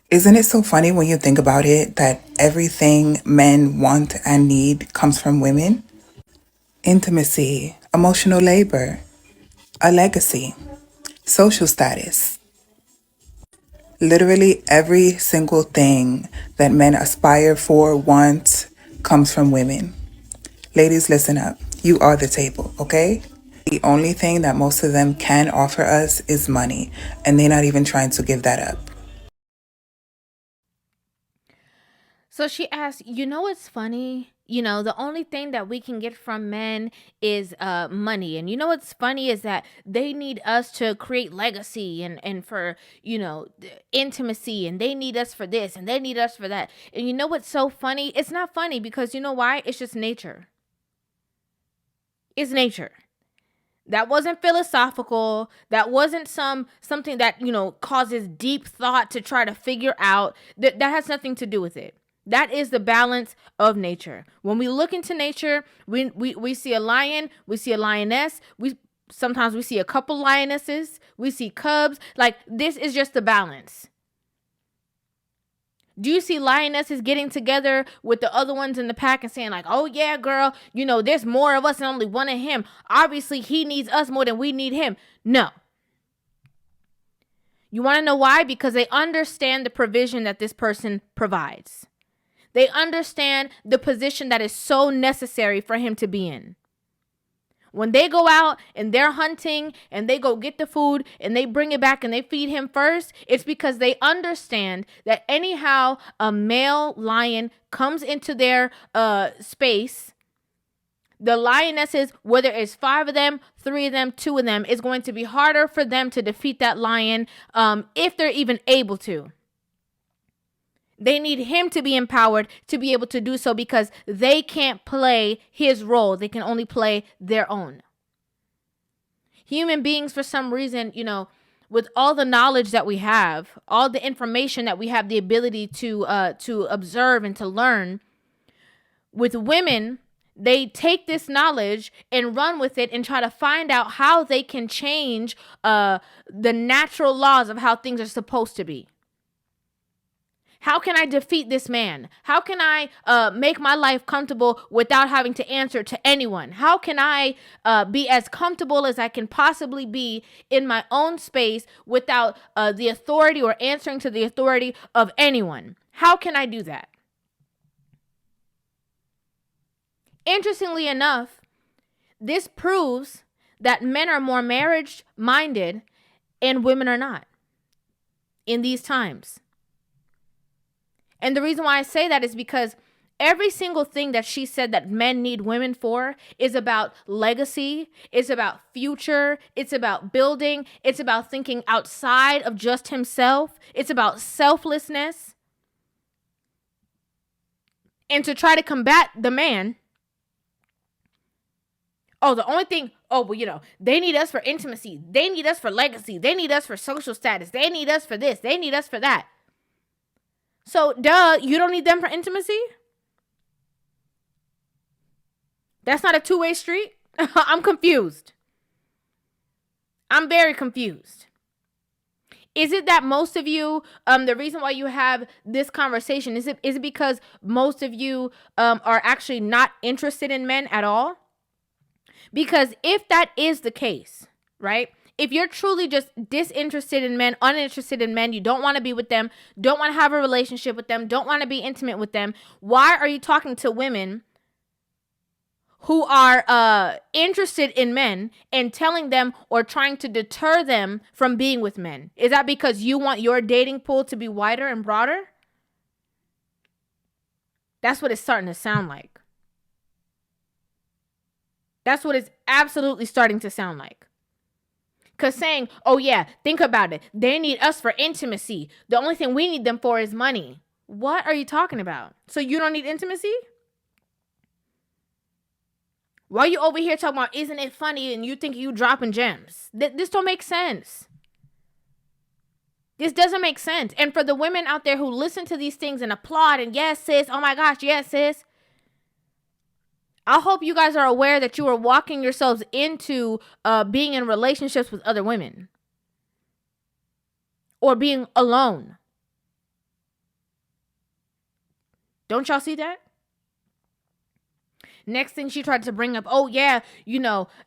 Isn't it so funny when you think about it that everything men want and need comes from women? Intimacy, emotional labor, a legacy, social status. Literally every single thing that men aspire for, want, comes from women. Ladies, listen up. You are the table, okay? The only thing that most of them can offer us is money, and they're not even trying to give that up. So she asked, what's funny? The only thing that we can get from men is money. And what's funny is that they need us to create legacy and for, intimacy, and they need us for this and they need us for that. And what's so funny? It's not funny because you know why? It's just nature. It's nature. That wasn't philosophical. That wasn't something that, causes deep thought to try to figure out. That has nothing to do with it. That is the balance of nature. When we look into nature, we see a lion, we see a lioness, sometimes we see a couple lionesses, we see cubs. Like, this is just the balance. Do you see lionesses getting together with the other ones in the pack and saying, like, oh yeah, girl, there's more of us and only one of him. Obviously, he needs us more than we need him. No. You want to know why? Because they understand the provision that this person provides. They understand the position that is so necessary for him to be in. When they go out and they're hunting and they go get the food and they bring it back and they feed him first, it's because they understand that anyhow a male lion comes into their space, the lionesses, whether it's 5 of them, 3 of them, 2 of them, it's going to be harder for them to defeat that lion if they're even able to. They need him to be empowered to be able to do so because they can't play his role. They can only play their own. Human beings, for some reason, with all the knowledge that we have, all the information that we have the ability to observe and to learn, with women, they take this knowledge and run with it and try to find out how they can change the natural laws of how things are supposed to be. How can I defeat this man? How can I make my life comfortable without having to answer to anyone? How can I be as comfortable as I can possibly be in my own space without the authority or answering to the authority of anyone? How can I do that? Interestingly enough, this proves that men are more marriage minded and women are not in these times. And the reason why I say that is because every single thing that she said that men need women for is about legacy, it's about future, it's about building, it's about thinking outside of just himself, it's about selflessness. And to try to combat the man, the only thing, they need us for intimacy, they need us for legacy, they need us for social status, they need us for this, they need us for that. So, you don't need them for intimacy? That's not a two-way street? I'm confused. I'm very confused. Is it that most of you, the reason why you have this conversation, is it because most of you are actually not interested in men at all? Because if that is the case, right? If you're truly just disinterested in men, uninterested in men, you don't want to be with them, don't want to have a relationship with them, don't want to be intimate with them, why are you talking to women who are interested in men and telling them or trying to deter them from being with men? Is that because you want your dating pool to be wider and broader? That's what it's starting to sound like. That's what it's absolutely starting to sound like. Because saying, oh yeah, think about it, they need us for intimacy, the only thing we need them for is money. What are you talking about? So you don't need intimacy? Why are you over here talking about, isn't it funny, and you think you dropping gems? This don't make sense. This doesn't make sense. And for the women out there who listen to these things and applaud and yes, sis, oh my gosh, yes, sis, I hope you guys are aware that you are walking yourselves into being in relationships with other women or being alone. Don't y'all see that? Next thing she tried to bring up, oh yeah,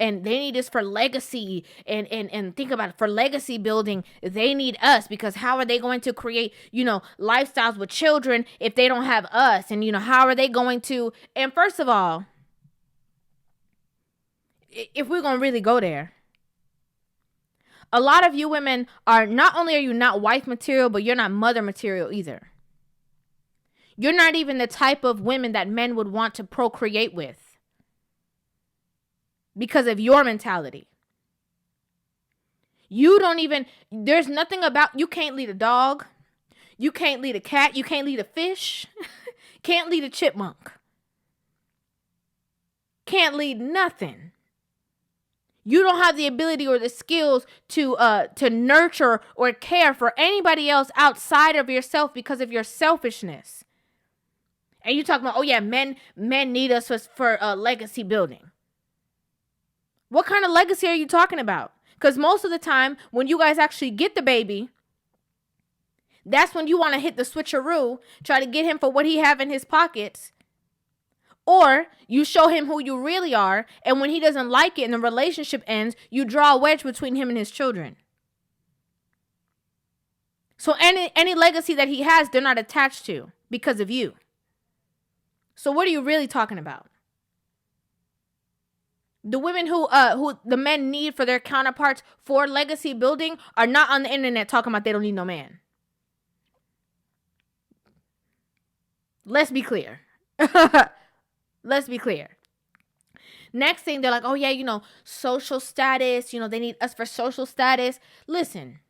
and they need this for legacy, and think about it, for legacy building, they need us, because how are they going to create, lifestyles with children if they don't have us? And how are they going to? And first of all, if we're going to really go there, a lot of you women are you not wife material, but you're not mother material either. You're not even the type of women that men would want to procreate with because of your mentality. There's nothing about, you can't lead a dog. You can't lead a cat. You can't lead a fish. Can't lead a chipmunk. Can't lead nothing. You don't have the ability or the skills to nurture or care for anybody else outside of yourself because of your selfishness. And you talk about, oh yeah, men need us for legacy building. What kind of legacy are you talking about? Because most of the time, when you guys actually get the baby, that's when you want to hit the switcheroo, try to get him for what he have in his pockets. Or you show him who you really are, and when he doesn't like it and the relationship ends, you draw a wedge between him and his children. So any legacy that he has, they're not attached to because of you. So what are you really talking about? The women who the men need for their counterparts for legacy building are not on the internet talking about they don't need no man. Let's be clear. Let's be clear. Next thing, they're like, oh yeah, social status, they need us for social status. Listen.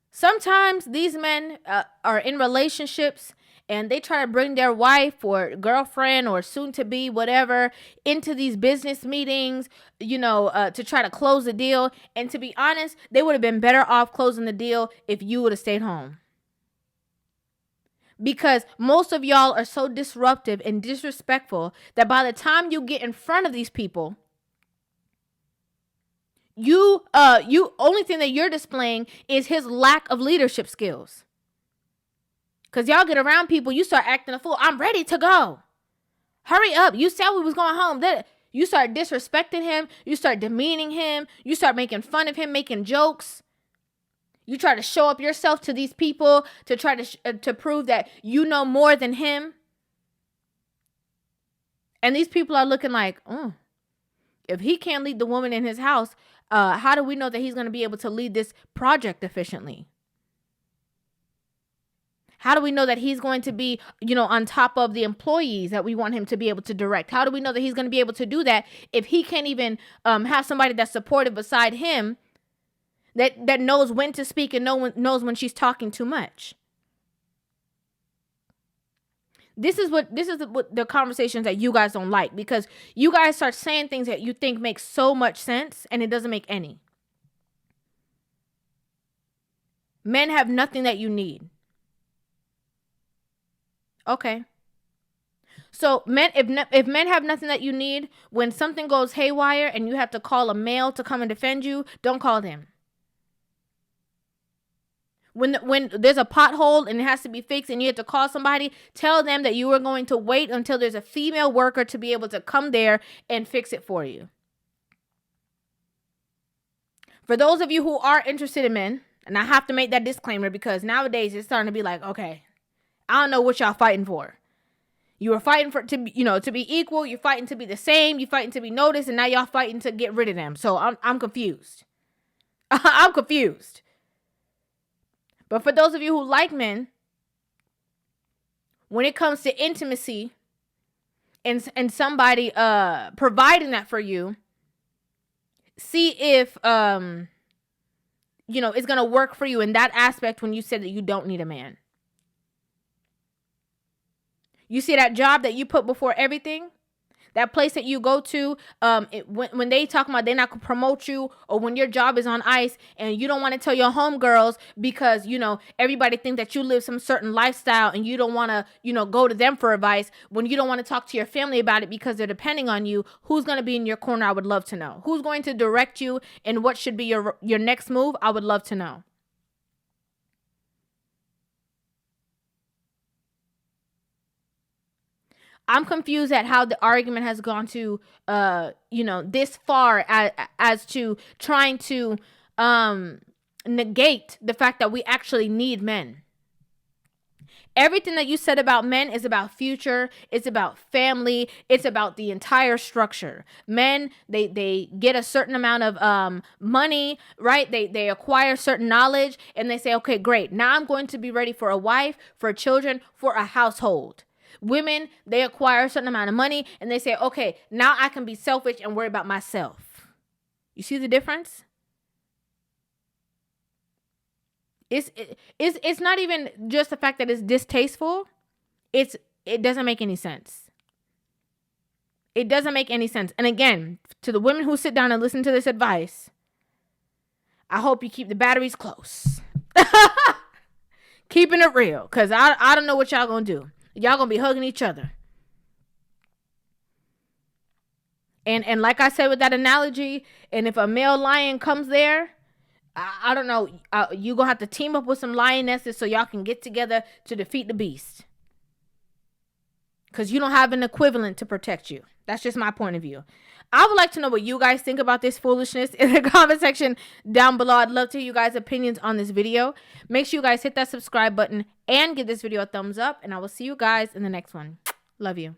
Sometimes these men are in relationships and they try to bring their wife or girlfriend or soon to be whatever into these business meetings, to try to close the deal. And to be honest, they would have been better off closing the deal if you would have stayed home. Because most of y'all are so disruptive and disrespectful that by the time you get in front of these people, you only thing that you're displaying is his lack of leadership skills. Because y'all get around people, you start acting a fool. I'm ready to go. Hurry up. You said we was going home. You start disrespecting him. You start demeaning him. You start making fun of him, making jokes. You try to show up yourself to these people to try to prove that you know more than him. And these people are looking like, if he can't lead the woman in his house, how do we know that he's going to be able to lead this project efficiently? How do we know that he's going to be, on top of the employees that we want him to be able to direct? How do we know that he's going to be able to do that if he can't even have somebody that's supportive beside him that knows when to speak and knows when she's talking too much? This is what the conversations that you guys don't like, because you guys start saying things that you think make so much sense and it doesn't make any. Men have nothing that you need. Okay. So if men have nothing that you need, when something goes haywire and you have to call a male to come and defend you, don't call them. When there's a pothole and it has to be fixed and you have to call somebody, tell them that you are going to wait until there's a female worker to be able to come there and fix it for you. For those of you who are interested in men, and I have to make that disclaimer because nowadays it's starting to be like, okay, I don't know what y'all fighting for. You were fighting to be equal. You're fighting to be the same. You're fighting to be noticed, and now y'all fighting to get rid of them. So I'm confused. I'm confused. But for those of you who like men, when it comes to intimacy and somebody providing that for you, see if it's gonna work for you in that aspect when you said that you don't need a man. You see that job that you put before everything? That place that you go to, when they talk about they're not going to promote you, or when your job is on ice and you don't want to tell your homegirls because, everybody thinks that you live some certain lifestyle and you don't want to, go to them for advice, when you don't want to talk to your family about it because they're depending on you, who's going to be in your corner? I would love to know. Who's going to direct you in what should be your next move? I would love to know. I'm confused at how the argument has gone to, this far as to trying to negate the fact that we actually need men. Everything that you said about men is about future. It's about family. It's about the entire structure. Men, they get a certain amount of money, right? They acquire certain knowledge, and they say, okay, great. Now I'm going to be ready for a wife, for children, for a household. Women, they acquire a certain amount of money, and they say, okay, now I can be selfish and worry about myself. You see the difference? It's not even just the fact that it's distasteful. It doesn't make any sense. It doesn't make any sense. And again, to the women who sit down and listen to this advice, I hope you keep the batteries close. Keeping it real, because I don't know what y'all gonna do. Y'all gonna be hugging each other. And like I said with that analogy, and if a male lion comes there, I don't know, you gonna have to team up with some lionesses so y'all can get together to defeat the beast. Because you don't have an equivalent to protect you. That's just my point of view. I would like to know what you guys think about this foolishness in the comment section down below. I'd love to hear you guys' opinions on this video. Make sure you guys hit that subscribe button and give this video a thumbs up. And I will see you guys in the next one. Love you.